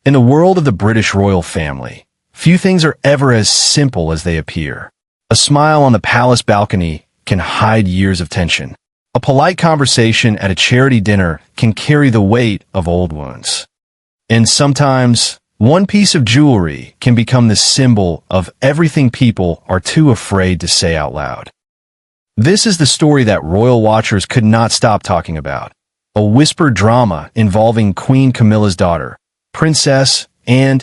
In the world of the British royal family, few things are ever as simple as they appear. A smile on the palace balcony can hide years of tension. A polite conversation at a charity dinner can carry the weight of old wounds. And sometimes, one piece of jewelry can become the symbol of everything people are too afraid to say out loud. This is the story that royal watchers could not stop talking about. A whispered drama involving Queen Camilla's daughter, Princess Anne,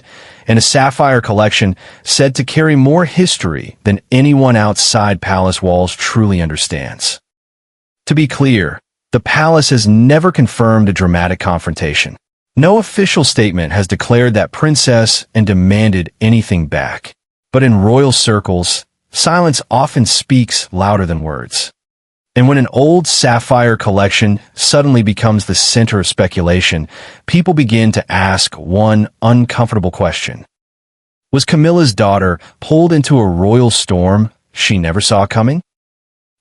and a sapphire collection said to carry more history than anyone outside palace walls truly understands. To be clear, the palace has never confirmed a dramatic confrontation. No official statement has declared that Princess Anne demanded anything back. But in royal circles, silence often speaks louder than words. And when an old sapphire collection suddenly becomes the center of speculation, people begin to ask one uncomfortable question. Was Camilla's daughter pulled into a royal storm she never saw coming?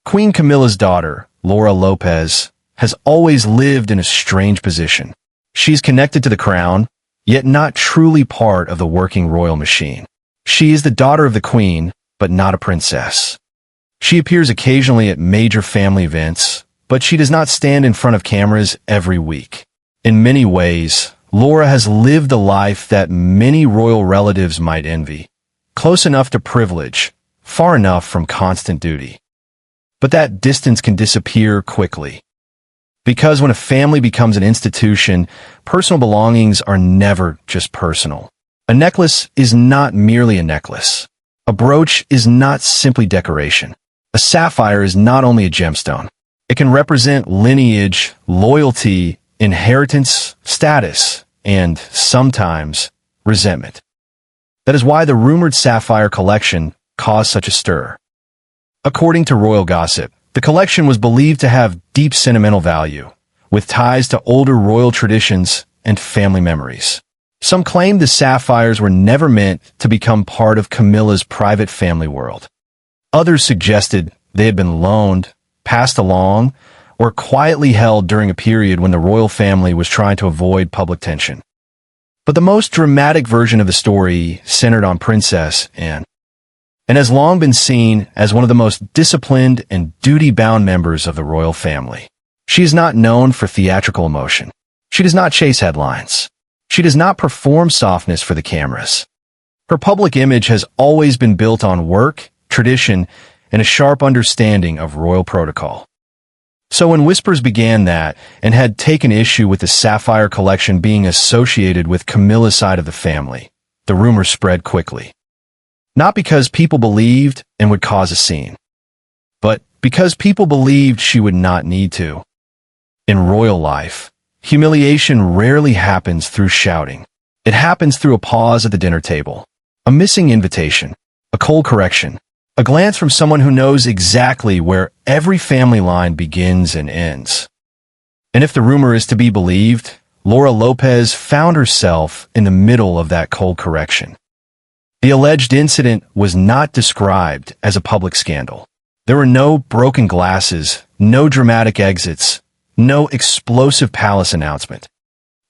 Queen Camilla's daughter, Laura Lopez, has always lived in a strange position. She's connected to the crown, yet not truly part of the working royal machine. She is the daughter of the queen, but not a princess. She appears occasionally at major family events, but she does not stand in front of cameras every week. In many ways, Laura has lived a life that many royal relatives might envy. Close enough to privilege, far enough from constant duty. But that distance can disappear quickly. Because when a family becomes an institution, personal belongings are never just personal. A necklace is not merely a necklace. A brooch is not simply decoration. A sapphire is not only a gemstone. It can represent lineage, loyalty, inheritance, status, and, sometimes, resentment. That is why the rumored sapphire collection caused such a stir. According to royal gossip, the collection was believed to have deep sentimental value, with ties to older royal traditions and family memories. Some claimed the sapphires were never meant to become part of Camilla's private family world. Others suggested they had been loaned, passed along, or quietly held during a period when the royal family was trying to avoid public tension. But the most dramatic version of the story centered on Princess Anne, and has long been seen as one of the most disciplined and duty-bound members of the royal family. She is not known for theatrical emotion. She does not chase headlines. She does not perform softness for the cameras. Her public image has always been built on work, tradition, and a sharp understanding of royal protocol. So when whispers began that and had taken issue with the sapphire collection being associated with Camilla's side of the family, the rumor spread quickly. Not because people believed and would cause a scene, but because people believed she would not need to. In royal life, humiliation rarely happens through shouting. It happens through a pause at the dinner table, a missing invitation, a cold correction, a glance from someone who knows exactly where every family line begins and ends. And if the rumor is to be believed, Laura Lopez found herself in the middle of that cold correction. The alleged incident was not described as a public scandal. There were no broken glasses, no dramatic exits, no explosive palace announcement.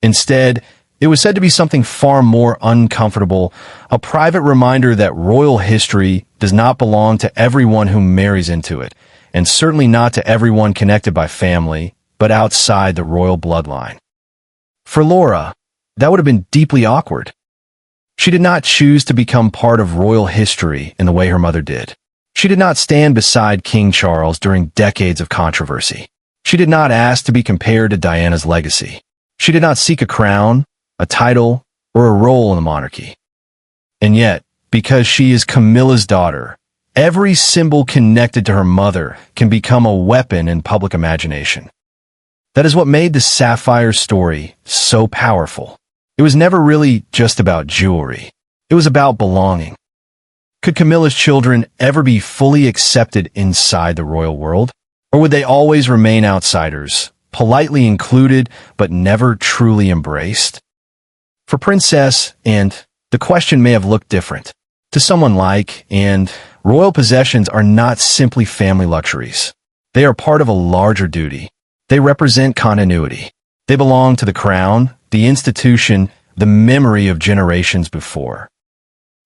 Instead, it was said to be something far more uncomfortable, a private reminder that royal history does not belong to everyone who marries into it, and certainly not to everyone connected by family, but outside the royal bloodline. For Laura, that would have been deeply awkward. She did not choose to become part of royal history in the way her mother did. She did not stand beside King Charles during decades of controversy. She did not ask to be compared to Diana's legacy. She did not seek a crown, a title, or a role in the monarchy. And yet, because she is Camilla's daughter, every symbol connected to her mother can become a weapon in public imagination. That is what made the sapphire story so powerful. It was never really just about jewelry. It was about belonging. Could Camilla's children ever be fully accepted inside the royal world? Or would they always remain outsiders, politely included but never truly embraced? For Princess Anne, the question may have looked different. To someone like Anne, royal possessions are not simply family luxuries. They are part of a larger duty. They represent continuity. They belong to the crown, the institution, the memory of generations before.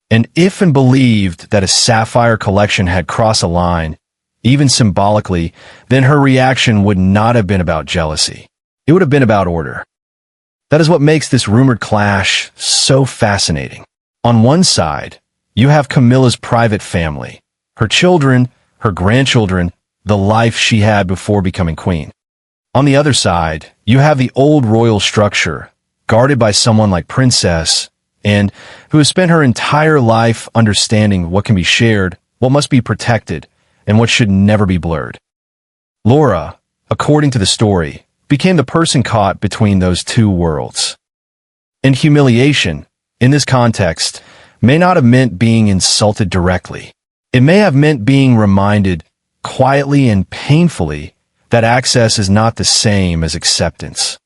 And if and believed that a sapphire collection had crossed a line, even symbolically, then her reaction would not have been about jealousy. It would have been about order. That is what makes this rumored clash so fascinating. On one side, you have Camilla's private family, her children, her grandchildren, the life she had before becoming queen. On the other side, you have the old royal structure, guarded by someone like Princess, and who has spent her entire life understanding what can be shared, what must be protected, and what should never be blurred. Laura, according to the story, became the person caught between those two worlds. And humiliation, in this context, may not have meant being insulted directly. It may have meant being reminded, quietly and painfully, that access is not the same as acceptance.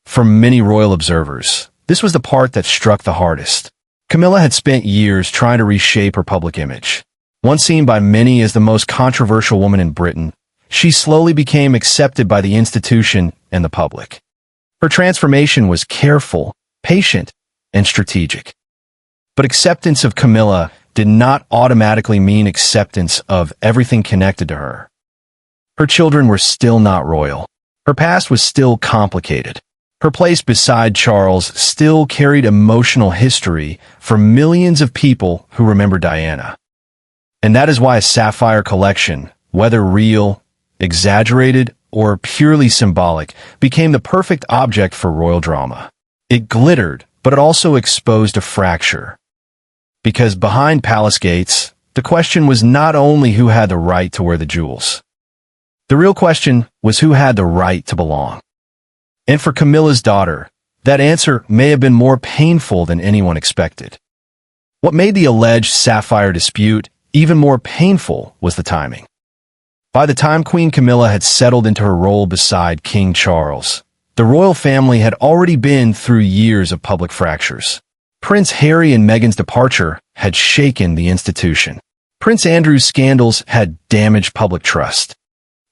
For many royal observers, this was the part that struck the hardest. Camilla had spent years trying to reshape her public image. Once seen by many as the most controversial woman in Britain, she slowly became accepted by the institution and the public. Her transformation was careful, patient, and strategic. But acceptance of Camilla did not automatically mean acceptance of everything connected to her. Her children were still not royal. Her past was still complicated. Her place beside Charles still carried emotional history for millions of people who remember Diana. And that is why a sapphire collection, whether real, exaggerated, or purely symbolic, became the perfect object for royal drama. It glittered, but it also exposed a fracture. Because behind palace gates, the question was not only who had the right to wear the jewels. The real question was who had the right to belong. And for Camilla's daughter, that answer may have been more painful than anyone expected. What made the alleged sapphire dispute even more painful was the timing. By the time Queen Camilla had settled into her role beside King Charles, the royal family had already been through years of public fractures. Prince Harry and Meghan's departure had shaken the institution. Prince Andrew's scandals had damaged public trust.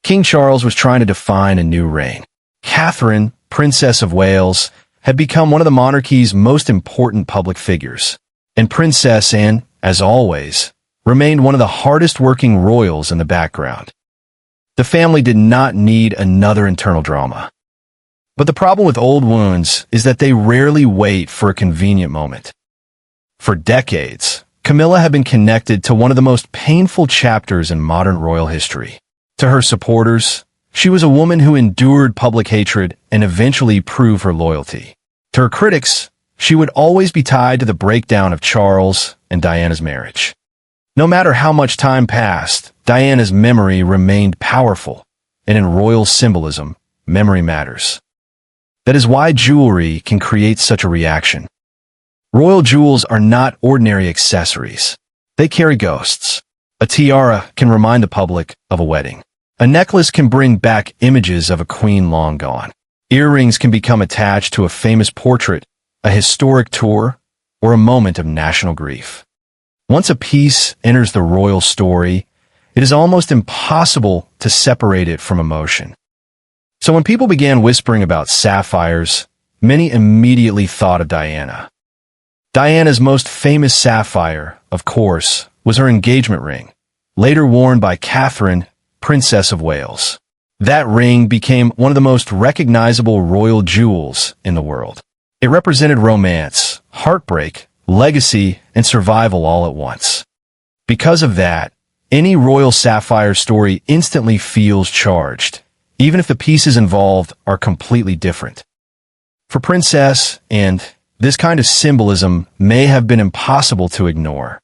King Charles was trying to define a new reign. Catherine, Princess of Wales, had become one of the monarchy's most important public figures. And Princess Anne, as always, remained one of the hardest-working royals in the background. The family did not need another internal drama. But the problem with old wounds is that they rarely wait for a convenient moment. For decades, Camilla had been connected to one of the most painful chapters in modern royal history. To her supporters, she was a woman who endured public hatred and eventually proved her loyalty. To her critics, she would always be tied to the breakdown of Charles and Diana's marriage. No matter how much time passed, Diana's memory remained powerful, and in royal symbolism, memory matters. That is why jewelry can create such a reaction. Royal jewels are not ordinary accessories. They carry ghosts. A tiara can remind the public of a wedding. A necklace can bring back images of a queen long gone. Earrings can become attached to a famous portrait, a historic tour, or a moment of national grief. Once a piece enters the royal story, it is almost impossible to separate it from emotion. So when people began whispering about sapphires, many immediately thought of Diana. Diana's most famous sapphire, of course, was her engagement ring, later worn by Catherine, Princess of Wales. That ring became one of the most recognizable royal jewels in the world. It represented romance, heartbreak, legacy, and survival all at once. Because of that, any royal sapphire story instantly feels charged, even if the pieces involved are completely different. For Princess Anne, this kind of symbolism may have been impossible to ignore,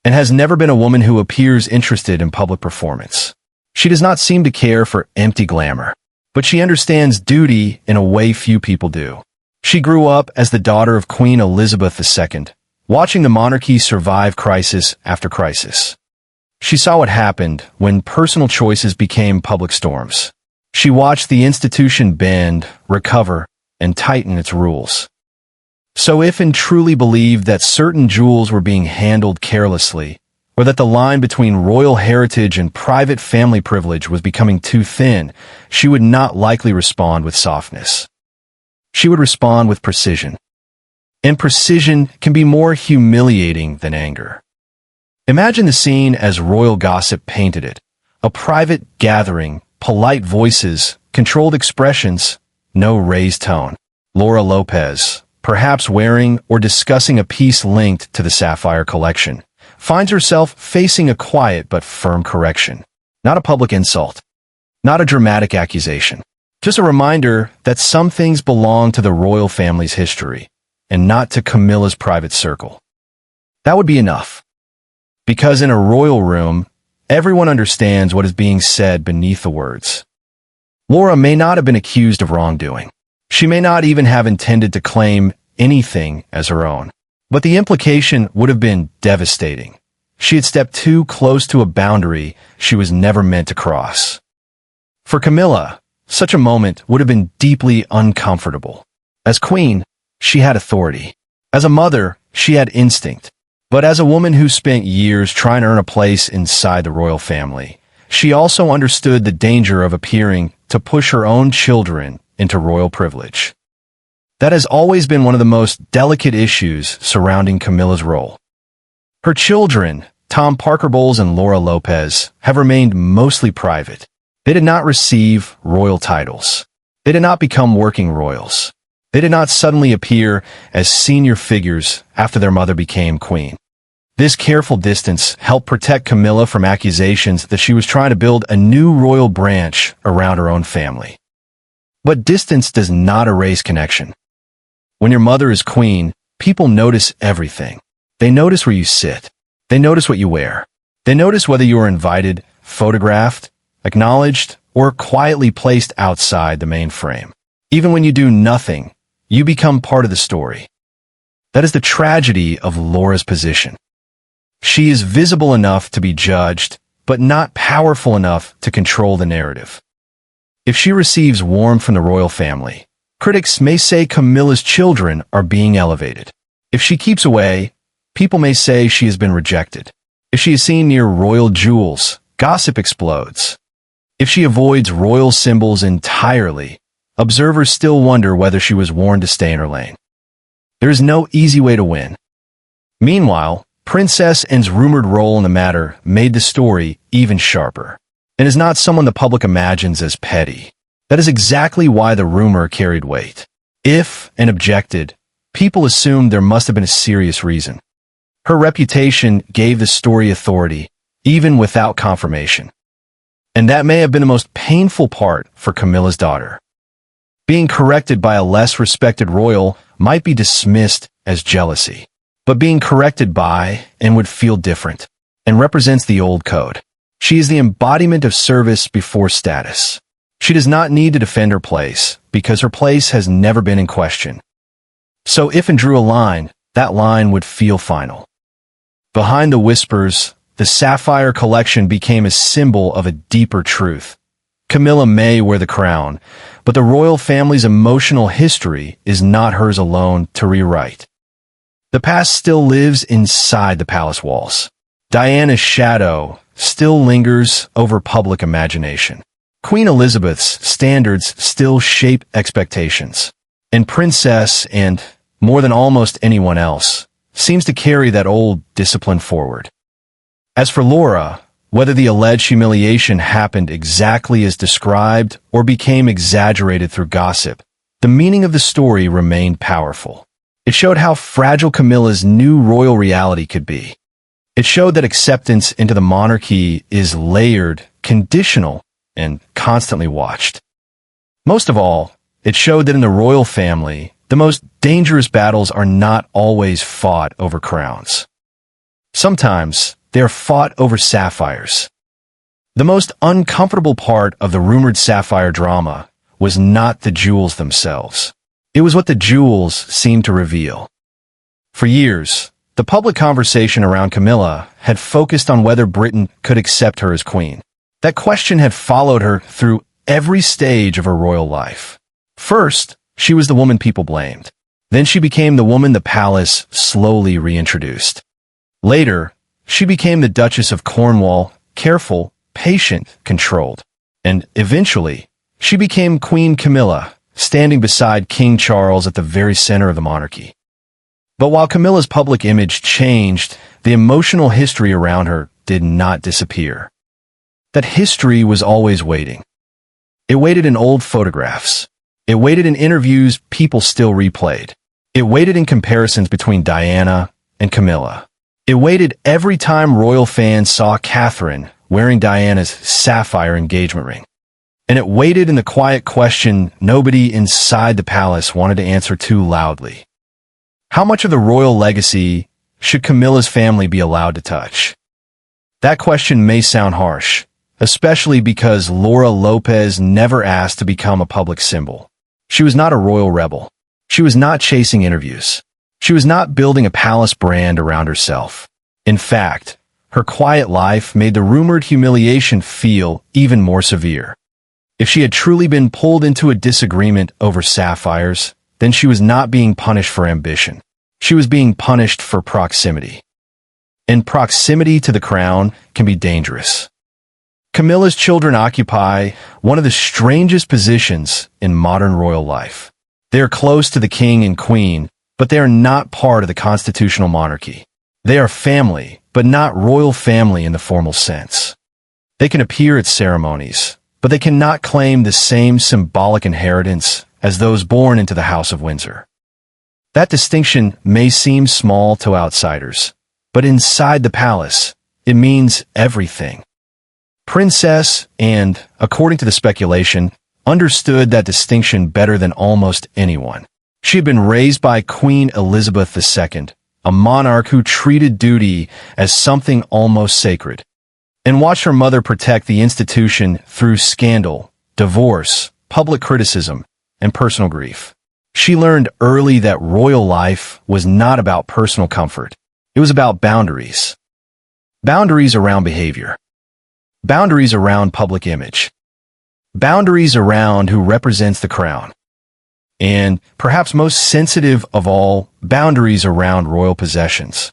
and has never been a woman who appears interested in public performance. She does not seem to care for empty glamour, but she understands duty in a way few people do. She grew up as the daughter of Queen Elizabeth II, watching the monarchy survive crisis after crisis. She saw what happened when personal choices became public storms. She watched the institution bend, recover, and tighten its rules. So if Anne truly believed that certain jewels were being handled carelessly, or that the line between royal heritage and private family privilege was becoming too thin, she would not likely respond with softness. She would respond with precision. and precision can be more humiliating than anger. Imagine the scene as royal gossip painted it. A private gathering, polite voices, controlled expressions, no raised tone. Laura Lopez, perhaps wearing or discussing a piece linked to the Sapphire collection, finds herself facing a quiet but firm correction. Not a public insult. Not a dramatic accusation. Just a reminder that some things belong to the royal family's history, and not to Camilla's private circle. That would be enough. Because in a royal room, everyone understands what is being said beneath the words. Laura may not have been accused of wrongdoing. She may not even have intended to claim anything as her own. But the implication would have been devastating. She had stepped too close to a boundary she was never meant to cross. For Camilla, such a moment would have been deeply uncomfortable. As queen, she had authority. As a mother, she had instinct. But as a woman who spent years trying to earn a place inside the royal family, she also understood the danger of appearing to push her own children into royal privilege. That has always been one of the most delicate issues surrounding Camilla's role. Her children, Tom Parker Bowles and Laura Lopez, have remained mostly private. They did not receive royal titles. They did not become working royals. They did not suddenly appear as senior figures after their mother became queen. This careful distance helped protect Camilla from accusations that she was trying to build a new royal branch around her own family. But distance does not erase connection. When your mother is queen, people notice everything. They notice where you sit. They notice what you wear. They notice whether you are invited, photographed, acknowledged, or quietly placed outside the main frame. Even when you do nothing, you become part of the story. That is the tragedy of Laura's position. She is visible enough to be judged, but not powerful enough to control the narrative. If she receives warmth from the royal family, critics may say Camilla's children are being elevated. If she keeps away, people may say she has been rejected. If she is seen near royal jewels, gossip explodes. If she avoids royal symbols entirely, observers still wonder whether she was warned to stay in her lane. There is no easy way to win. Meanwhile, Princess Anne's rumored role in the matter made the story even sharper, and is not someone the public imagines as petty. That is exactly why the rumor carried weight. If Anne objected, people assumed there must have been a serious reason. Her reputation gave the story authority, even without confirmation. And that may have been the most painful part for Camilla's daughter. Being corrected by a less respected royal might be dismissed as jealousy. But being corrected by Anne would feel different, and represents the old code. She is the embodiment of service before status. She does not need to defend her place, because her place has never been in question. So if Anne drew a line, that line would feel final. Behind the whispers, the Sapphire collection became a symbol of a deeper truth. Camilla may wear the crown, but the royal family's emotional history is not hers alone to rewrite. The past still lives inside the palace walls. Diana's shadow still lingers over public imagination. Queen Elizabeth's standards still shape expectations. And Princess Anne, more than almost anyone else, seems to carry that old discipline forward. As for Laura, whether the alleged humiliation happened exactly as described or became exaggerated through gossip, the meaning of the story remained powerful. It showed how fragile Camilla's new royal reality could be. It showed that acceptance into the monarchy is layered, conditional, and constantly watched. Most of all, it showed that in the royal family, the most dangerous battles are not always fought over crowns. Sometimes, they are fought over sapphires. The most uncomfortable part of the rumored sapphire drama was not the jewels themselves. It was what the jewels seemed to reveal. For years, the public conversation around Camilla had focused on whether Britain could accept her as queen. That question had followed her through every stage of her royal life. First, she was the woman people blamed. Then she became the woman the palace slowly reintroduced. Later, she became the Duchess of Cornwall, careful, patient, controlled. And eventually, she became Queen Camilla, standing beside King Charles at the very center of the monarchy. But while Camilla's public image changed, the emotional history around her did not disappear. That history was always waiting. It waited in old photographs. It waited in interviews people still replayed. It waited in comparisons between Diana and Camilla. It waited every time royal fans saw Catherine wearing Diana's sapphire engagement ring. And it waited in the quiet question nobody inside the palace wanted to answer too loudly. How much of the royal legacy should Camilla's family be allowed to touch? That question may sound harsh, especially because Laura Lopez never asked to become a public symbol. She was not a royal rebel. She was not chasing interviews. She was not building a palace brand around herself. In fact, her quiet life made the rumored humiliation feel even more severe. If she had truly been pulled into a disagreement over sapphires, then she was not being punished for ambition. She was being punished for proximity. And proximity to the crown can be dangerous. Camilla's children occupy one of the strangest positions in modern royal life. They are close to the king and queen, but they are not part of the constitutional monarchy. They are family, but not royal family in the formal sense. They can appear at ceremonies, but they cannot claim the same symbolic inheritance as those born into the House of Windsor. That distinction may seem small to outsiders, but inside the palace, it means everything. Princess, and, according to the speculation, understood that distinction better than almost anyone. She had been raised by Queen Elizabeth II, a monarch who treated duty as something almost sacred, and watched her mother protect the institution through scandal, divorce, public criticism, and personal grief. She learned early that royal life was not about personal comfort. It was about boundaries. Boundaries around behavior. Boundaries around public image. Boundaries around who represents the crown. And, perhaps most sensitive of all, boundaries around royal possessions.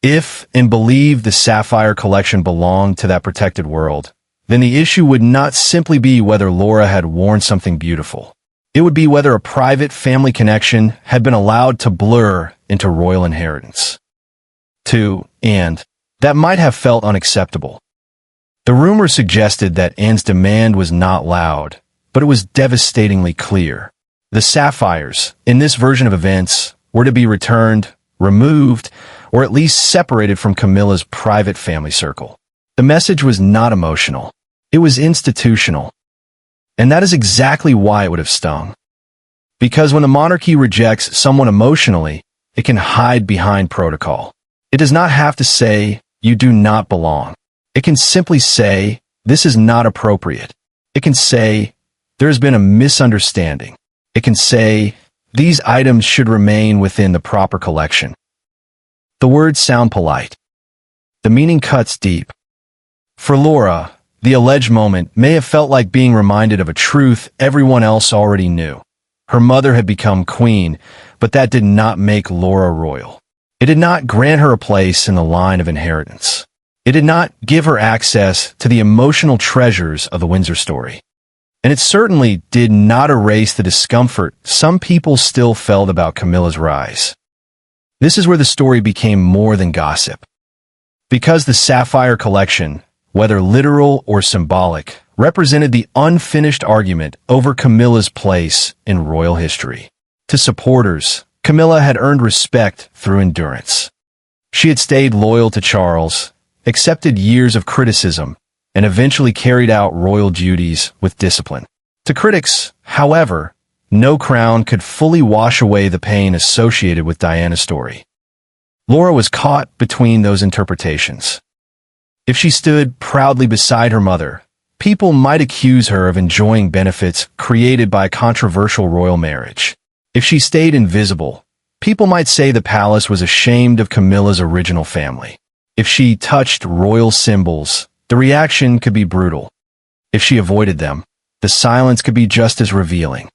If and believe the sapphire collection belonged to that protected world, then the issue would not simply be whether Laura had worn something beautiful. It would be whether a private family connection had been allowed to blur into royal inheritance. And that might have felt unacceptable. The rumor suggested that Anne's demand was not loud, but it was devastatingly clear. The sapphires, in this version of events, were to be returned, removed, or at least separated from Camilla's private family circle. The message was not emotional. It was institutional. And that is exactly why it would have stung. Because when the monarchy rejects someone emotionally, it can hide behind protocol. It does not have to say, "You do not belong." It can simply say, "This is not appropriate." It can say, "There has been a misunderstanding." It can say, "These items should remain within the proper collection." The words sound polite. The meaning cuts deep. For Laura, the alleged moment may have felt like being reminded of a truth everyone else already knew. Her mother had become queen, but that did not make Laura royal. It did not grant her a place in the line of inheritance. It did not give her access to the emotional treasures of the Windsor story. And it certainly did not erase the discomfort some people still felt about Camilla's rise. This is where the story became more than gossip. Because the sapphire collection, whether literal or symbolic, represented the unfinished argument over Camilla's place in royal history. To supporters, Camilla had earned respect through endurance. She had stayed loyal to Charles, accepted years of criticism, and eventually carried out royal duties with discipline. To critics, however, no crown could fully wash away the pain associated with Diana's story. Laura was caught between those interpretations. If she stood proudly beside her mother, people might accuse her of enjoying benefits created by a controversial royal marriage. If she stayed invisible, people might say the palace was ashamed of Camilla's original family. If she touched royal symbols, the reaction could be brutal. If she avoided them, the silence could be just as revealing.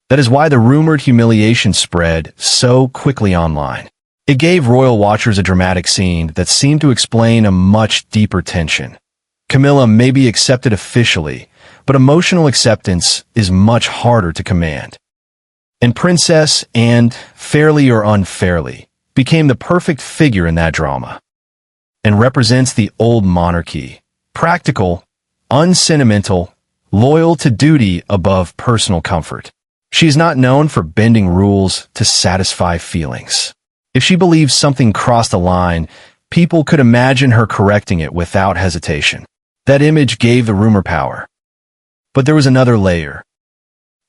That is why the rumored humiliation spread so quickly online. It gave royal watchers a dramatic scene that seemed to explain a much deeper tension. Camilla may be accepted officially, but emotional acceptance is much harder to command. And Princess Anne, fairly or unfairly, became the perfect figure in that drama, and represents the old monarchy, practical, unsentimental, loyal to duty above personal comfort. She is not known for bending rules to satisfy feelings. If she believed something crossed a line, people could imagine her correcting it without hesitation. That image gave the rumor power. But there was another layer.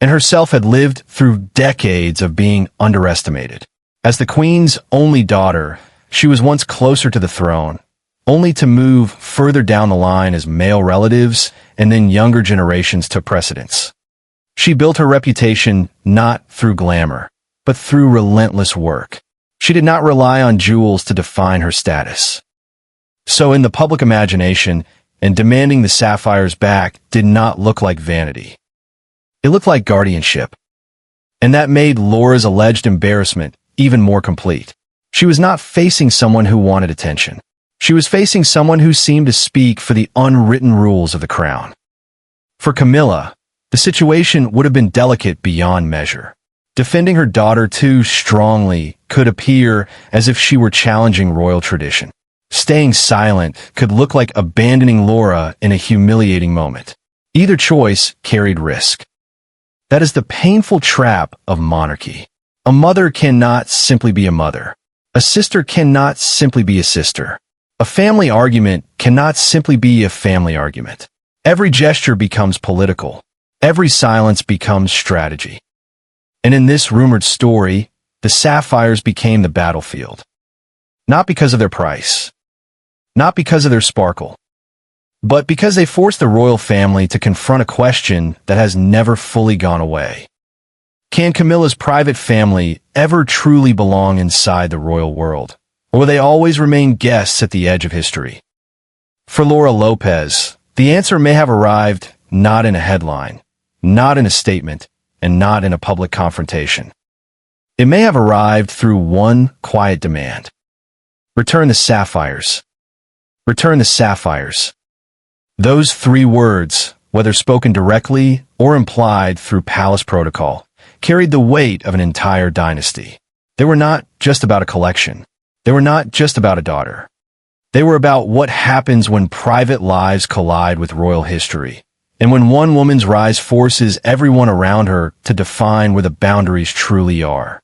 And herself had lived through decades of being underestimated. As the Queen's only daughter, she was once closer to the throne, only to move further down the line as male relatives and then younger generations took precedence. She built her reputation not through glamour, but through relentless work. She did not rely on jewels to define her status. So in the public imagination, and demanding the sapphires back did not look like vanity. It looked like guardianship. And that made Laura's alleged embarrassment even more complete. She was not facing someone who wanted attention. She was facing someone who seemed to speak for the unwritten rules of the crown. For Camilla, the situation would have been delicate beyond measure. Defending her daughter too strongly could appear as if she were challenging royal tradition. Staying silent could look like abandoning Laura in a humiliating moment. Either choice carried risk. That is the painful trap of monarchy. A mother cannot simply be a mother. A sister cannot simply be a sister. A family argument cannot simply be a family argument. Every gesture becomes political. Every silence becomes strategy. And in this rumored story, the sapphires became the battlefield. Not because of their price. Not because of their sparkle. But because they forced the royal family to confront a question that has never fully gone away. Can Camilla's private family ever truly belong inside the royal world? Or will they always remain guests at the edge of history? For Laura Lopez, the answer may have arrived not in a headline, not in a statement, and not in a public confrontation. It may have arrived through one quiet demand. Return the sapphires. Return the sapphires. Those three words, whether spoken directly or implied through palace protocol, carried the weight of an entire dynasty. They were not just about a collection. They were not just about a daughter. They were about what happens when private lives collide with royal history, and when one woman's rise forces everyone around her to define where the boundaries truly are.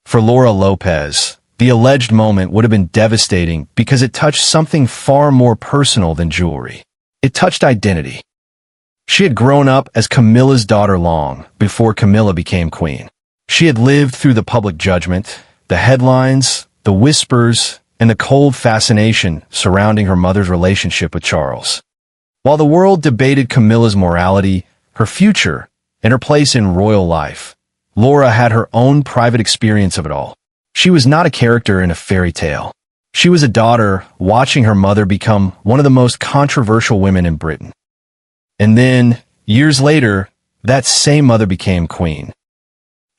For Laura Lopez, the alleged moment would have been devastating because it touched something far more personal than jewelry. It touched identity. She had grown up as Camilla's daughter long before Camilla became queen. She had lived through the public judgment, the headlines, the whispers, and the cold fascination surrounding her mother's relationship with Charles. While the world debated Camilla's morality, her future, and her place in royal life, Laura had her own private experience of it all. She was not a character in a fairy tale. She was a daughter watching her mother become one of the most controversial women in Britain. And then, years later, that same mother became queen.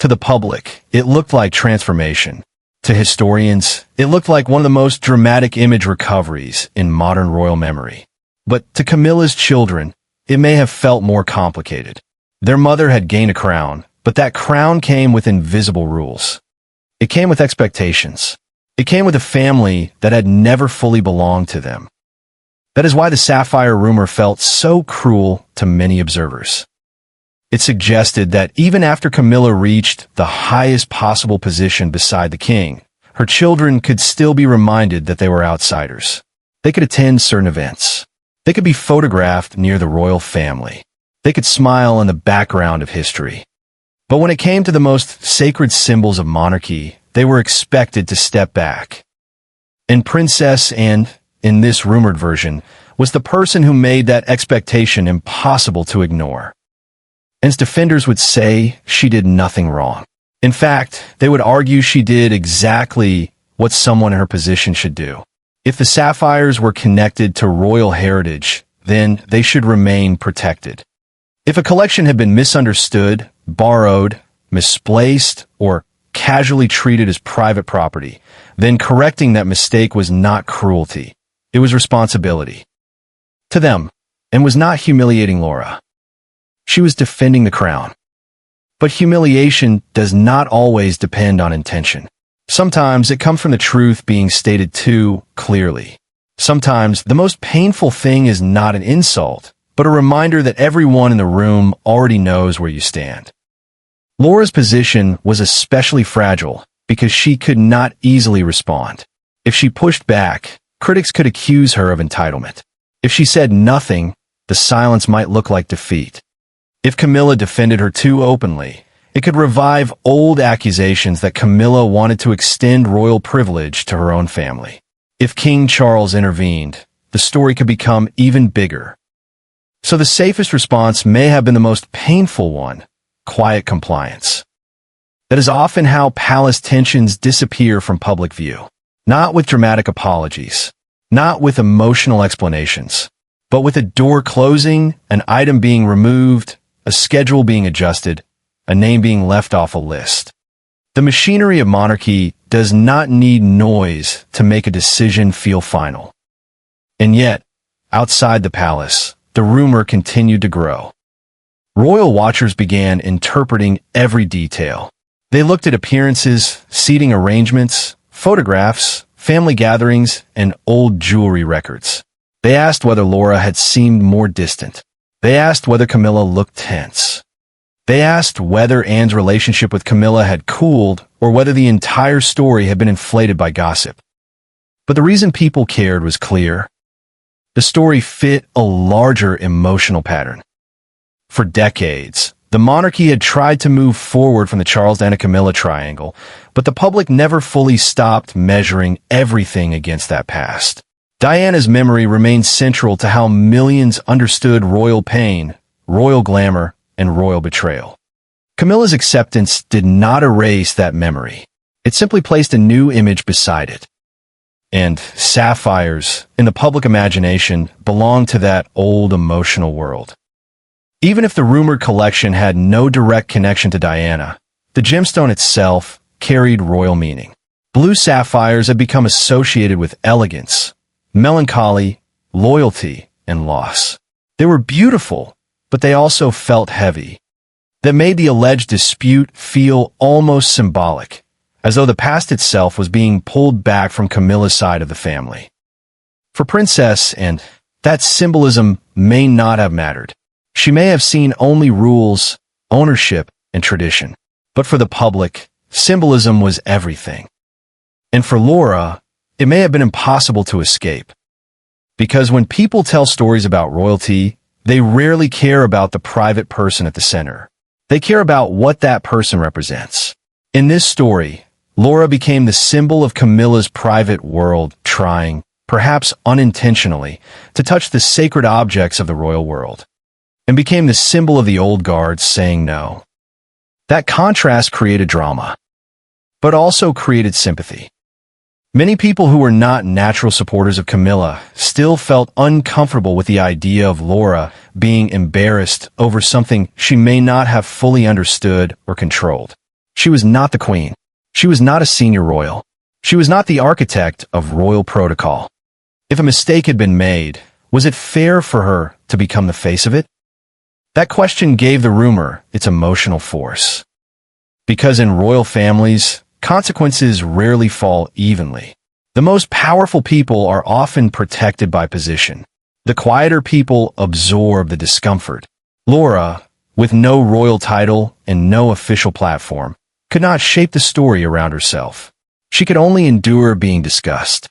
To the public, it looked like transformation. To historians, it looked like one of the most dramatic image recoveries in modern royal memory. But to Camilla's children, it may have felt more complicated. Their mother had gained a crown, but that crown came with invisible rules. It came with expectations. It came with a family that had never fully belonged to them. That is why the sapphire rumor felt so cruel to many observers. It suggested that even after Camilla reached the highest possible position beside the king, her children could still be reminded that they were outsiders. They could attend certain events. They could be photographed near the royal family. They could smile in the background of history. But when it came to the most sacred symbols of monarchy, they were expected to step back. And Princess Anne, in this rumored version, was the person who made that expectation impossible to ignore. Anne's defenders would say she did nothing wrong. In fact, they would argue she did exactly what someone in her position should do. If the sapphires were connected to royal heritage, then they should remain protected. If a collection had been misunderstood, borrowed, misplaced, or casually treated as private property, then correcting that mistake was not cruelty. It was responsibility. To them, and was not humiliating Laura. She was defending the crown. But humiliation does not always depend on intention. Sometimes it comes from the truth being stated too clearly. Sometimes the most painful thing is not an insult, but a reminder that everyone in the room already knows where you stand. Laura's position was especially fragile because she could not easily respond. If she pushed back, critics could accuse her of entitlement. If she said nothing, the silence might look like defeat. If Camilla defended her too openly, it could revive old accusations that Camilla wanted to extend royal privilege to her own family. If King Charles intervened, the story could become even bigger. So the safest response may have been the most painful one: quiet compliance. That is often how palace tensions disappear from public view. Not with dramatic apologies, not with emotional explanations, but with a door closing, an item being removed, a schedule being adjusted, a name being left off a list. The machinery of monarchy does not need noise to make a decision feel final. And yet, outside the palace, the rumor continued to grow. Royal watchers began interpreting every detail. They looked at appearances, seating arrangements, photographs, family gatherings, and old jewelry records. They asked whether Laura had seemed more distant. They asked whether Camilla looked tense. They asked whether Anne's relationship with Camilla had cooled or whether the entire story had been inflated by gossip. But the reason people cared was clear. The story fit a larger emotional pattern. For decades, the monarchy had tried to move forward from the Charles and Camilla triangle, but the public never fully stopped measuring everything against that past. Diana's memory remained central to how millions understood royal pain, royal glamour, and royal betrayal. Camilla's acceptance did not erase that memory. It simply placed a new image beside it. And sapphires, in the public imagination, belonged to that old emotional world. Even if the rumored collection had no direct connection to Diana, the gemstone itself carried royal meaning. Blue sapphires had become associated with elegance, melancholy, loyalty, and loss. They were beautiful, but they also felt heavy. That made the alleged dispute feel almost symbolic, as though the past itself was being pulled back from Camilla's side of the family. For Princess Anne, that symbolism may not have mattered. She may have seen only rules, ownership, and tradition. But for the public, symbolism was everything. And for Laura, it may have been impossible to escape. Because when people tell stories about royalty, they rarely care about the private person at the center. They care about what that person represents. In this story, Laura became the symbol of Camilla's private world, trying, perhaps unintentionally, to touch the sacred objects of the royal world, and became the symbol of the old guard saying no. That contrast created drama, but also created sympathy. Many people who were not natural supporters of Camilla still felt uncomfortable with the idea of Laura being embarrassed over something she may not have fully understood or controlled. She was not the queen. She was not a senior royal. She was not the architect of royal protocol. If a mistake had been made, was it fair for her to become the face of it? That question gave the rumor its emotional force. Because in royal families, consequences rarely fall evenly. The most powerful people are often protected by position. The quieter people absorb the discomfort. Laura, with no royal title and no official platform, could not shape the story around herself. She could only endure being discussed.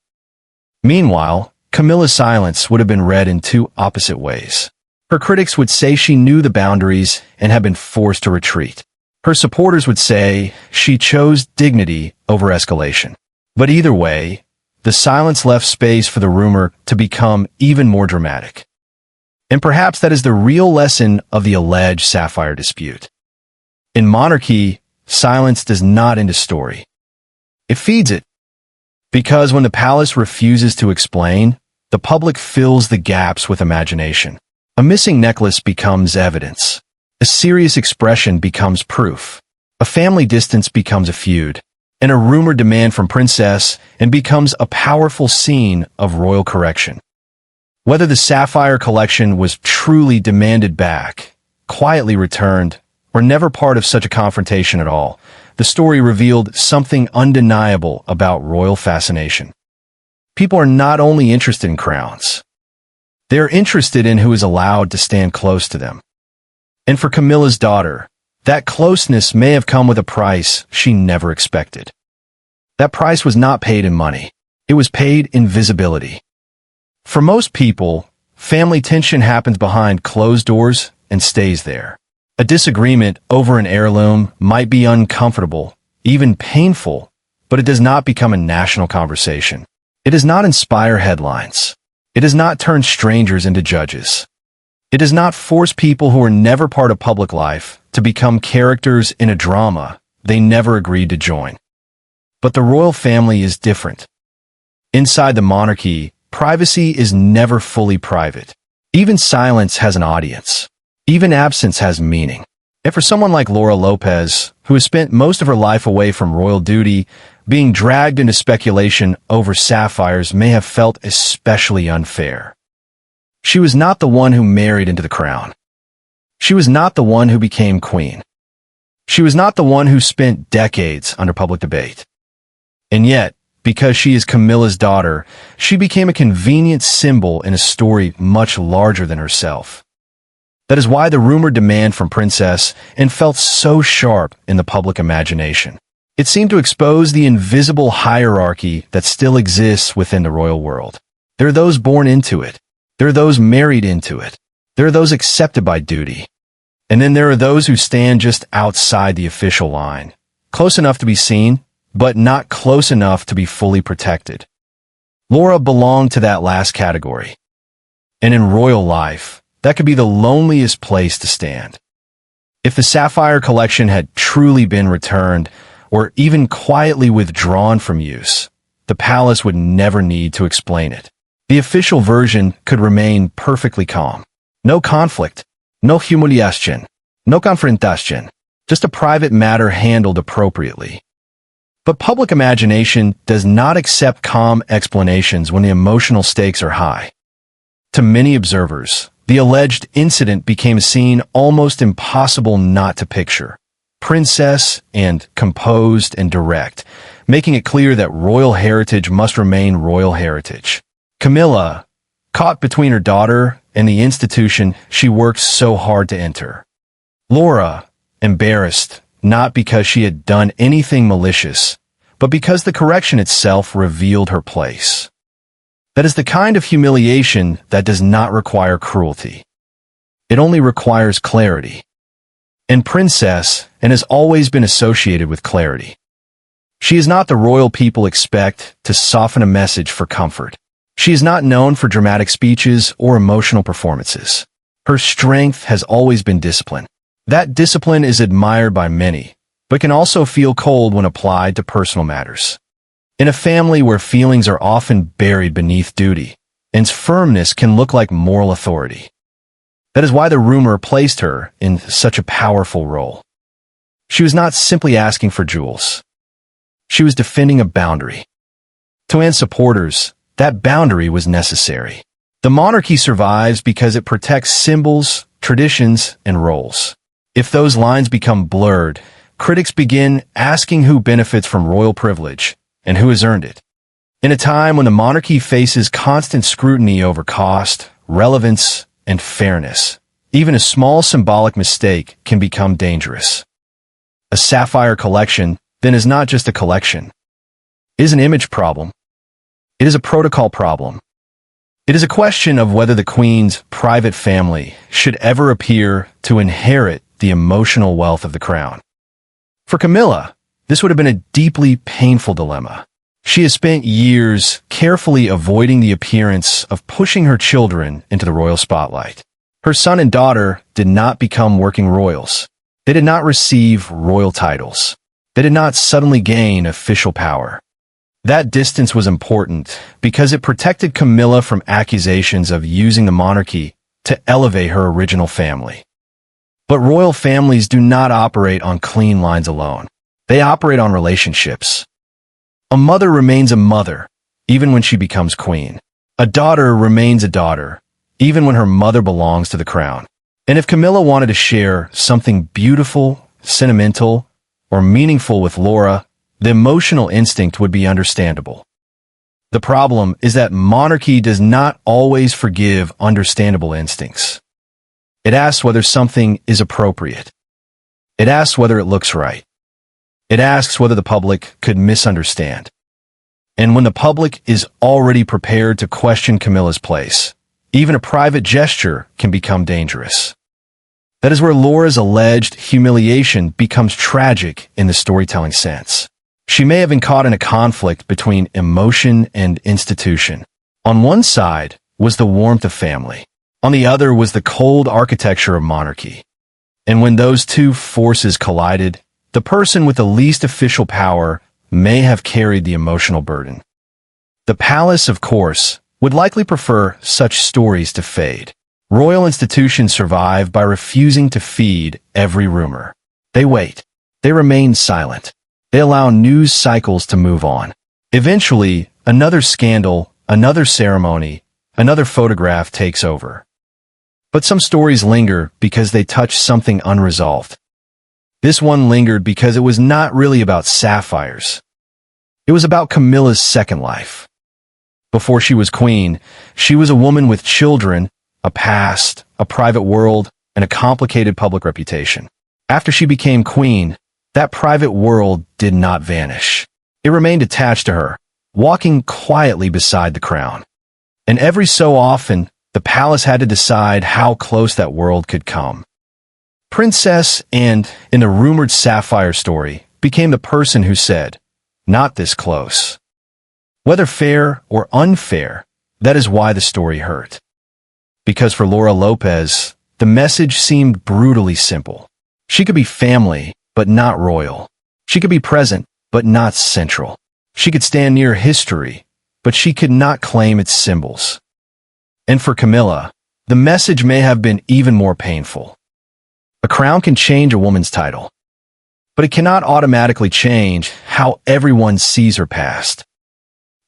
Meanwhile, Camilla's silence would have been read in two opposite ways. Her critics would say she knew the boundaries and had been forced to retreat. Her supporters would say she chose dignity over escalation. But either way, the silence left space for the rumor to become even more dramatic. And perhaps that is the real lesson of the alleged sapphire dispute. In monarchy, silence does not end a story. It feeds it. Because when the palace refuses to explain, the public fills the gaps with imagination. A missing necklace becomes evidence. A serious expression becomes proof. A family distance becomes a feud. And a rumored demand from Princess Anne becomes a powerful scene of royal correction. Whether the sapphire collection was truly demanded back, quietly returned, were never part of such a confrontation at all. The story revealed something undeniable about royal fascination. People are not only interested in crowns. They are interested in who is allowed to stand close to them. And for Camilla's daughter, that closeness may have come with a price she never expected. That price was not paid in money. It was paid in visibility. For most people, family tension happens behind closed doors and stays there. A disagreement over an heirloom might be uncomfortable, even painful, but it does not become a national conversation. It does not inspire headlines. It does not turn strangers into judges. It does not force people who are never part of public life to become characters in a drama they never agreed to join. But the royal family is different. Inside the monarchy, privacy is never fully private. Even silence has an audience. Even absence has meaning. And for someone like Laura Lopez, who has spent most of her life away from royal duty, being dragged into speculation over sapphires may have felt especially unfair. She was not the one who married into the crown. She was not the one who became queen. She was not the one who spent decades under public debate. And yet, because she is Camilla's daughter, she became a convenient symbol in a story much larger than herself. That is why the rumored demand from Princess Anne felt so sharp in the public imagination. It seemed to expose the invisible hierarchy that still exists within the royal world. There are those born into it. There are those married into it. There are those accepted by duty. And then there are those who stand just outside the official line, close enough to be seen, but not close enough to be fully protected. Laura belonged to that last category. And in royal life, that could be the loneliest place to stand. If the sapphire collection had truly been returned, or even quietly withdrawn from use, the palace would never need to explain it. The official version could remain perfectly calm. No conflict, no humiliation, no confrontation, just a private matter handled appropriately. But public imagination does not accept calm explanations when the emotional stakes are high. To many observers, the alleged incident became a scene almost impossible not to picture. Princess and composed and direct, making it clear that royal heritage must remain royal heritage. Camilla, caught between her daughter and the institution she worked so hard to enter. Laura, embarrassed, not because she had done anything malicious, but because the correction itself revealed her place. That is the kind of humiliation that does not require cruelty. It only requires clarity. And Princess Anne has always been associated with clarity. She is not the royal people expect to soften a message for comfort. She is not known for dramatic speeches or emotional performances. Her strength has always been discipline. That discipline is admired by many, but can also feel cold when applied to personal matters. In a family where feelings are often buried beneath duty, Anne's firmness can look like moral authority. That is why the rumor placed her in such a powerful role. She was not simply asking for jewels. She was defending a boundary. To Anne's supporters, that boundary was necessary. The monarchy survives because it protects symbols, traditions, and roles. If those lines become blurred, critics begin asking who benefits from royal privilege and who has earned it. In a time when the monarchy faces constant scrutiny over cost, relevance, and fairness, even a small symbolic mistake can become dangerous. A sapphire collection, then, is not just a collection. It is an image problem. It is a protocol problem. It is a question of whether the Queen's private family should ever appear to inherit the emotional wealth of the crown. For Camilla, this would have been a deeply painful dilemma. She has spent years carefully avoiding the appearance of pushing her children into the royal spotlight. Her son and daughter did not become working royals. They did not receive royal titles. They did not suddenly gain official power. That distance was important because it protected Camilla from accusations of using the monarchy to elevate her original family. But royal families do not operate on clean lines alone. They operate on relationships. A mother remains a mother, even when she becomes queen. A daughter remains a daughter, even when her mother belongs to the crown. And if Camilla wanted to share something beautiful, sentimental, or meaningful with Laura, the emotional instinct would be understandable. The problem is that monarchy does not always forgive understandable instincts. It asks whether something is appropriate. It asks whether it looks right. It asks whether the public could misunderstand. And when the public is already prepared to question Camilla's place, even a private gesture can become dangerous. That is where Laura's alleged humiliation becomes tragic in the storytelling sense. She may have been caught in a conflict between emotion and institution. On one side was the warmth of family. On the other was the cold architecture of monarchy. And when those two forces collided, the person with the least official power may have carried the emotional burden. The palace, of course, would likely prefer such stories to fade. Royal institutions survive by refusing to feed every rumor. They wait. They remain silent. They allow news cycles to move on. Eventually, another scandal, another ceremony, another photograph takes over. But some stories linger because they touch something unresolved. This one lingered because it was not really about sapphires. It was about Camilla's second life. Before she was queen, she was a woman with children, a past, a private world, and a complicated public reputation. After she became queen, that private world did not vanish. It remained attached to her, walking quietly beside the crown. And every so often, the palace had to decide how close that world could come. Princess Anne, in the rumored sapphire story, became the person who said, "Not this close." Whether fair or unfair, that is why the story hurt. Because for Laura Lopez, the message seemed brutally simple. She could be family, but not royal. She could be present, but not central. She could stand near history, but she could not claim its symbols. And for Camilla, the message may have been even more painful. A crown can change a woman's title, but it cannot automatically change how everyone sees her past.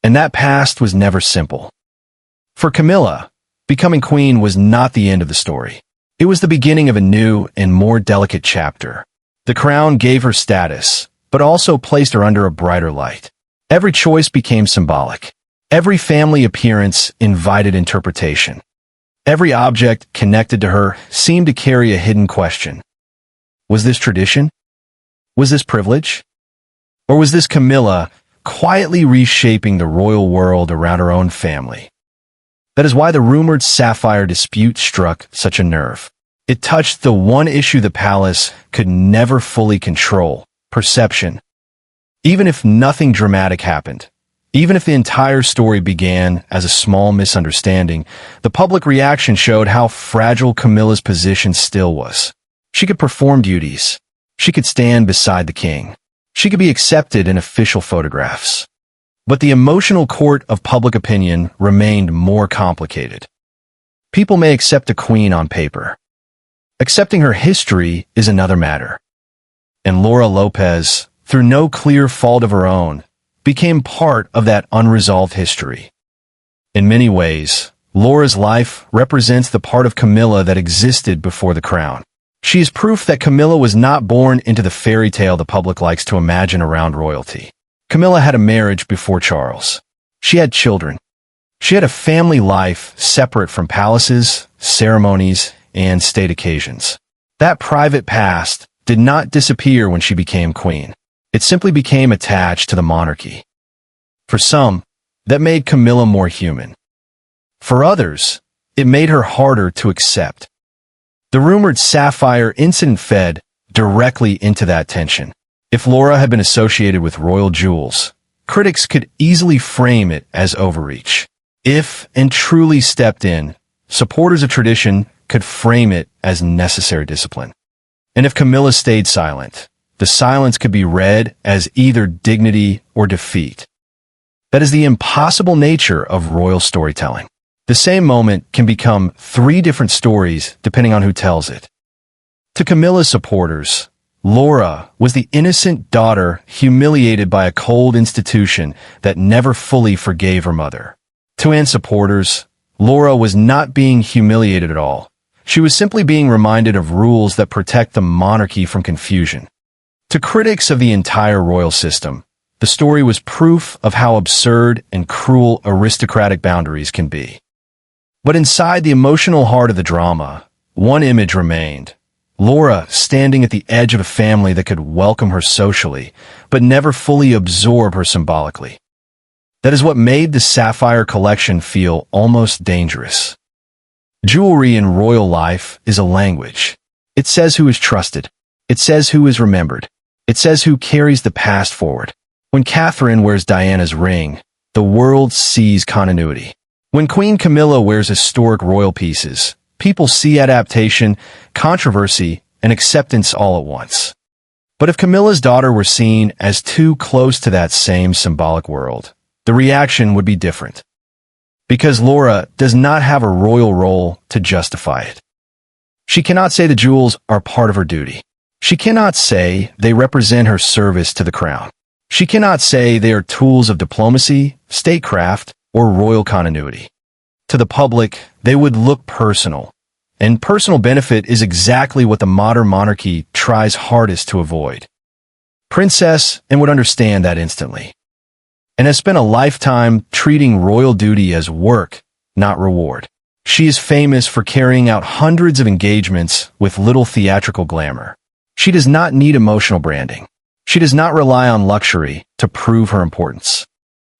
And that past was never simple. For Camilla, becoming queen was not the end of the story. It was the beginning of a new and more delicate chapter. The crown gave her status, but also placed her under a brighter light. Every choice became symbolic. Every family appearance invited interpretation. Every object connected to her seemed to carry a hidden question. Was this tradition? Was this privilege? Or was this Camilla quietly reshaping the royal world around her own family? That is why the rumored sapphire dispute struck such a nerve. It touched the one issue the palace could never fully control: perception. Even if nothing dramatic happened, even if the entire story began as a small misunderstanding, the public reaction showed how fragile Camilla's position still was. She could perform duties. She could stand beside the king. She could be accepted in official photographs. But the emotional court of public opinion remained more complicated. People may accept a queen on paper. Accepting her history is another matter. And Laura Lopez, through no clear fault of her own, became part of that unresolved history. In many ways, Laura's life represents the part of Camilla that existed before the crown. She is proof that Camilla was not born into the fairy tale the public likes to imagine around royalty. Camilla had a marriage before Charles. She had children. She had a family life separate from palaces, ceremonies, and state occasions. That private past did not disappear when she became queen. It simply became attached to the monarchy. For some, that made Camilla more human. For others, it made her harder to accept. The rumored sapphire incident fed directly into that tension. If Laura had been associated with royal jewels, critics could easily frame it as overreach. If and truly stepped in, supporters of tradition could frame it as necessary discipline. And if Camilla stayed silent, the silence could be read as either dignity or defeat. That is the impossible nature of royal storytelling. The same moment can become three different stories depending on who tells it. To Camilla's supporters, Laura was the innocent daughter humiliated by a cold institution that never fully forgave her mother. To Anne's supporters, Laura was not being humiliated at all. She was simply being reminded of rules that protect the monarchy from confusion. To critics of the entire royal system, the story was proof of how absurd and cruel aristocratic boundaries can be. But inside the emotional heart of the drama, one image remained. Laura standing at the edge of a family that could welcome her socially, but never fully absorb her symbolically. That is what made the Sapphire collection feel almost dangerous. Jewelry in royal life is a language. It says who is trusted. It says who is remembered. It says who carries the past forward. When Catherine wears Diana's ring, the world sees continuity. When Queen Camilla wears historic royal pieces, people see adaptation, controversy, and acceptance all at once. But if Camilla's daughter were seen as too close to that same symbolic world, the reaction would be different. Because Laura does not have a royal role to justify it. She cannot say the jewels are part of her duty. She cannot say they represent her service to the crown. She cannot say they are tools of diplomacy, statecraft, or royal continuity. To the public, they would look personal. And personal benefit is exactly what the modern monarchy tries hardest to avoid. Princess Anne would understand that instantly, and has spent a lifetime treating royal duty as work, not reward. She is famous for carrying out hundreds of engagements with little theatrical glamour. She does not need emotional branding. She does not rely on luxury to prove her importance.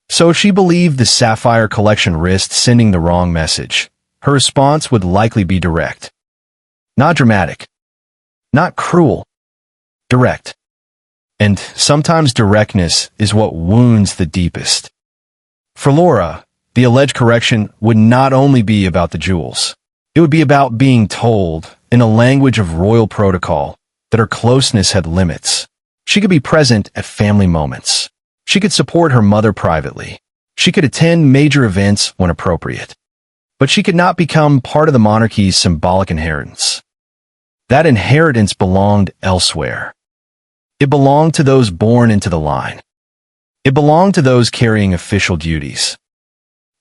So if she believed the Sapphire collection risked sending the wrong message, her response would likely be direct. Not dramatic. Not cruel. Direct. And sometimes directness is what wounds the deepest. For Laura, the alleged correction would not only be about the jewels. It would be about being told, in a language of royal protocol, that her closeness had limits. She could be present at family moments. She could support her mother privately. She could attend major events when appropriate. But she could not become part of the monarchy's symbolic inheritance. That inheritance belonged elsewhere. It belonged to those born into the line. It belonged to those carrying official duties.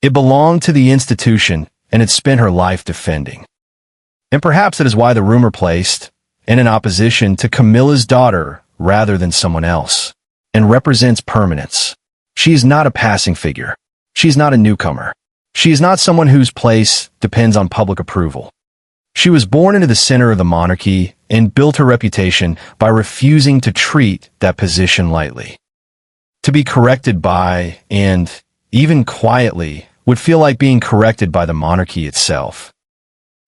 It belonged to the institution and had spent her life defending. And perhaps that is why the rumor placed Anne in opposition to Camilla's daughter rather than someone else, and represents permanence. She is not a passing figure. She is not a newcomer. She is not someone whose place depends on public approval. She was born into the center of the monarchy and built her reputation by refusing to treat that position lightly. To be corrected by, and even quietly, would feel like being corrected by the monarchy itself.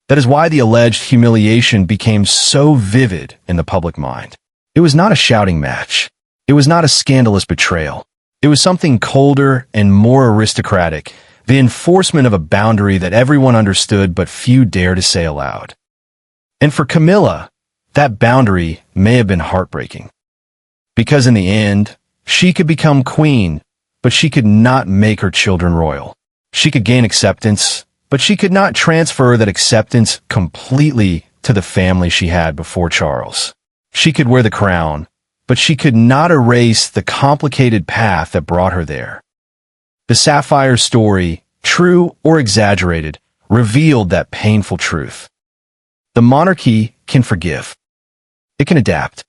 That is why the alleged humiliation became so vivid in the public mind. It was not a shouting match. It was not a scandalous betrayal. It was something colder and more aristocratic, the enforcement of a boundary that everyone understood but few dare to say aloud. And for Camilla, that boundary may have been heartbreaking. Because in the end, she could become queen, but she could not make her children royal. She could gain acceptance, but she could not transfer that acceptance completely to the family she had before Charles. She could wear the crown, but she could not erase the complicated path that brought her there. The Sapphire story, true or exaggerated, revealed that painful truth. The monarchy can forgive. It can adapt.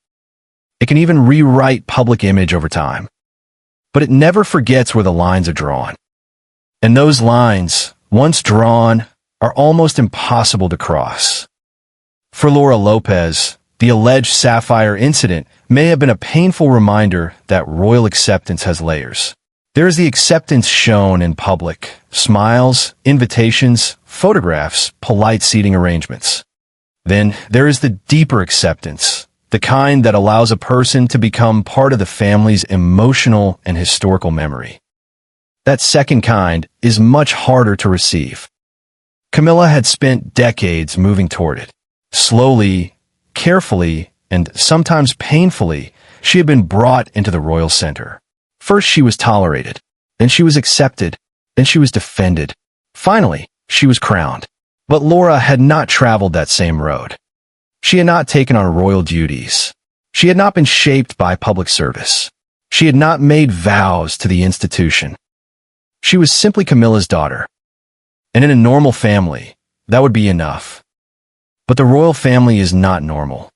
It can even rewrite public image over time. But it never forgets where the lines are drawn. And those lines, once drawn, are almost impossible to cross. For Laura Lopez, the alleged Sapphire incident may have been a painful reminder that royal acceptance has layers. There is the acceptance shown in public, smiles, invitations, photographs, polite seating arrangements. Then there is the deeper acceptance, the kind that allows a person to become part of the family's emotional and historical memory. That second kind is much harder to receive. Camilla had spent decades moving toward it. Slowly, carefully, and sometimes painfully, she had been brought into the royal center. First she was tolerated, then she was accepted, then she was defended. Finally, she was crowned. But Laura had not traveled that same road. She had not taken on royal duties. She had not been shaped by public service. She had not made vows to the institution. She was simply Camilla's daughter. And in a normal family, that would be enough. But the royal family is not normal.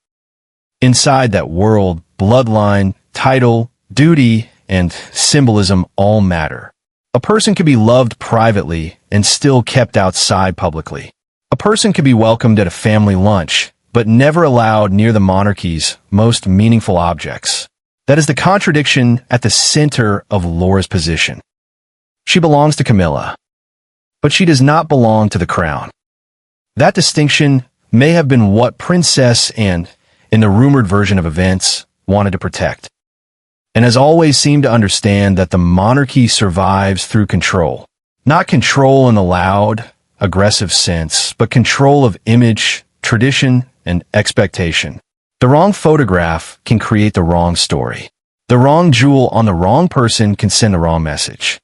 Inside that world, bloodline, title, duty, and symbolism all matter. A person can be loved privately and still kept outside publicly. A person can be welcomed at a family lunch, but never allowed near the monarchy's most meaningful objects. That is the contradiction at the center of Laura's position. She belongs to Camilla, but she does not belong to the crown. That distinction may have been what Princess Anne, in the rumored version of events, wanted to protect, and has always seemed to understand that the monarchy survives through control. Not control in the loud, aggressive sense, but control of image, tradition, and expectation. The wrong photograph can create the wrong story. The wrong jewel on the wrong person can send the wrong message.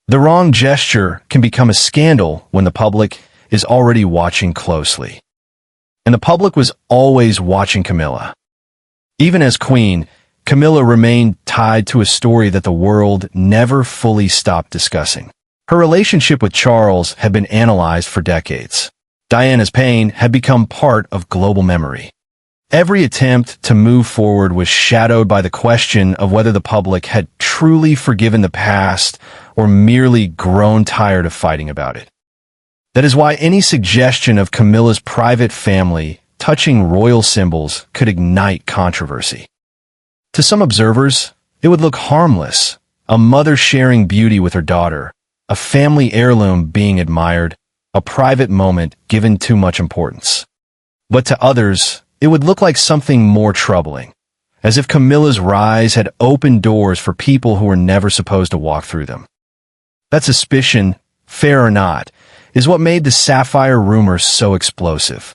The wrong gesture can become a scandal when the public is already watching closely. And the public was always watching Camilla. Even as queen, Camilla remained tied to a story that the world never fully stopped discussing. Her relationship with Charles had been analyzed for decades. Diana's pain had become part of global memory. Every attempt to move forward was shadowed by the question of whether the public had truly forgiven the past or merely grown tired of fighting about it. That is why any suggestion of Camilla's private family touching royal symbols could ignite controversy. To some observers, it would look harmless, a mother sharing beauty with her daughter, a family heirloom being admired, a private moment given too much importance. But to others, it would look like something more troubling, as if Camilla's rise had opened doors for people who were never supposed to walk through them. That suspicion, fair or not, is what made the sapphire rumor so explosive.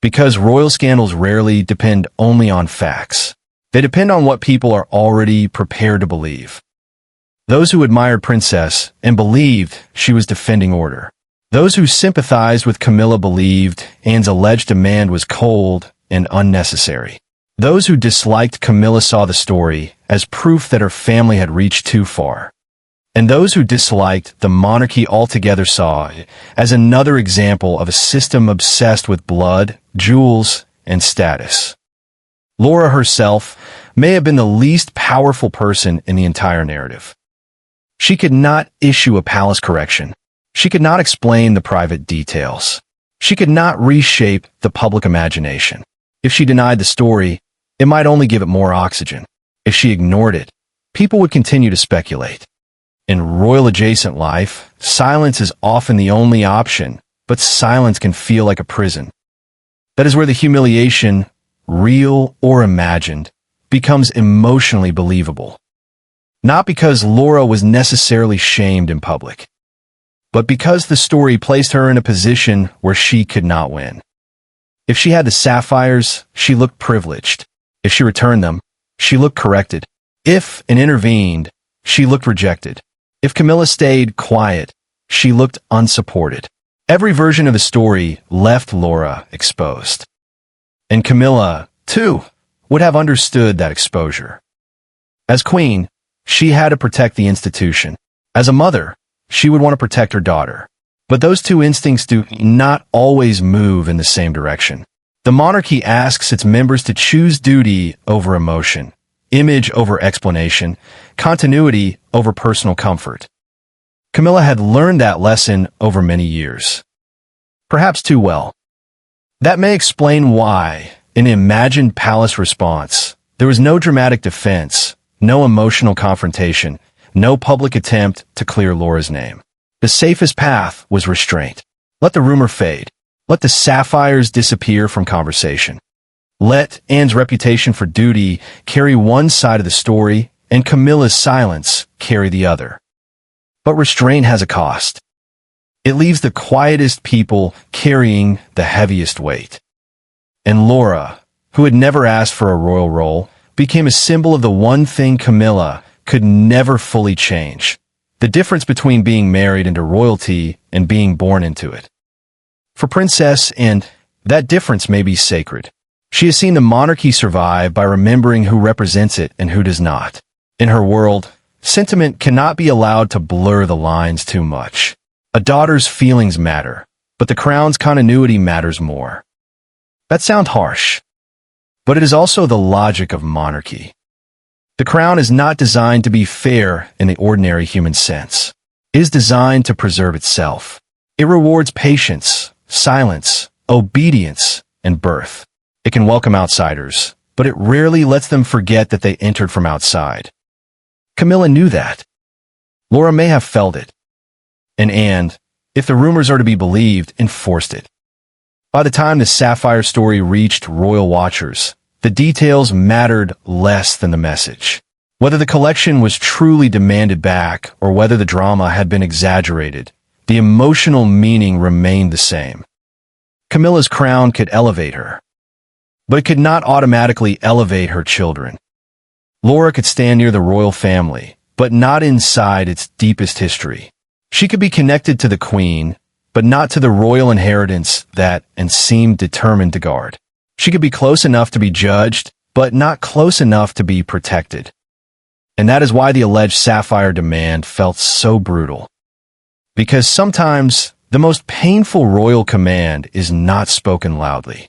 Because royal scandals rarely depend only on facts. They depend on what people are already prepared to believe. Those who admired Princess and believed she was defending order. Those who sympathized with Camilla believed Anne's alleged demand was cold and unnecessary. Those who disliked Camilla saw the story as proof that her family had reached too far. And those who disliked the monarchy altogether saw it as another example of a system obsessed with blood, jewels, and status. Laura herself may have been the least powerful person in the entire narrative. She could not issue a palace correction. She could not explain the private details. She could not reshape the public imagination. If she denied the story, it might only give it more oxygen. If she ignored it, people would continue to speculate. In royal-adjacent life, silence is often the only option, but silence can feel like a prison. That is where the humiliation, real or imagined, becomes emotionally believable. Not because Laura was necessarily shamed in public, but because the story placed her in a position where she could not win. If she had the sapphires, she looked privileged. If she returned them, she looked corrected. If and intervened, she looked rejected. If Camilla stayed quiet, she looked unsupported. Every version of the story left Laura exposed. And Camilla, too, would have understood that exposure. As queen, she had to protect the institution. As a mother, she would want to protect her daughter. But those two instincts do not always move in the same direction. The monarchy asks its members to choose duty over emotion, image over explanation, continuity over personal comfort. Camilla had learned that lesson over many years. Perhaps too well. That may explain why, in an imagined palace response, there was no dramatic defense, no emotional confrontation, no public attempt to clear Laura's name. The safest path was restraint. Let the rumor fade. Let the sapphires disappear from conversation. Let Anne's reputation for duty carry one side of the story and Camilla's silence carry the other. But restraint has a cost. It leaves the quietest people carrying the heaviest weight. And Laura, who had never asked for a royal role, became a symbol of the one thing Camilla could never fully change: the difference between being married into royalty and being born into it. For Princess Anne, that difference may be sacred. She has seen the monarchy survive by remembering who represents it and who does not. In her world, sentiment cannot be allowed to blur the lines too much. A daughter's feelings matter, but the crown's continuity matters more. That sounds harsh, but it is also the logic of monarchy. The crown is not designed to be fair in the ordinary human sense. It is designed to preserve itself. It rewards patience, silence, obedience, and birth. It can welcome outsiders, but it rarely lets them forget that they entered from outside. Camilla knew that. Laura may have felt it. And Anne, if the rumors are to be believed, enforced it. By the time the Sapphire story reached royal watchers, the details mattered less than the message. Whether the collection was truly demanded back or whether the drama had been exaggerated, the emotional meaning remained the same. Camilla's crown could elevate her, but it could not automatically elevate her children. Laura could stand near the royal family, but not inside its deepest history. She could be connected to the queen, but not to the royal inheritance that and seemed determined to guard. She could be close enough to be judged, but not close enough to be protected. And that is why the alleged Sapphire demand felt so brutal. Because sometimes the most painful royal command is not spoken loudly.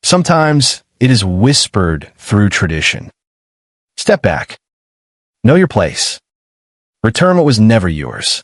Sometimes it is whispered through tradition. Step back. Know your place. Return what was never yours.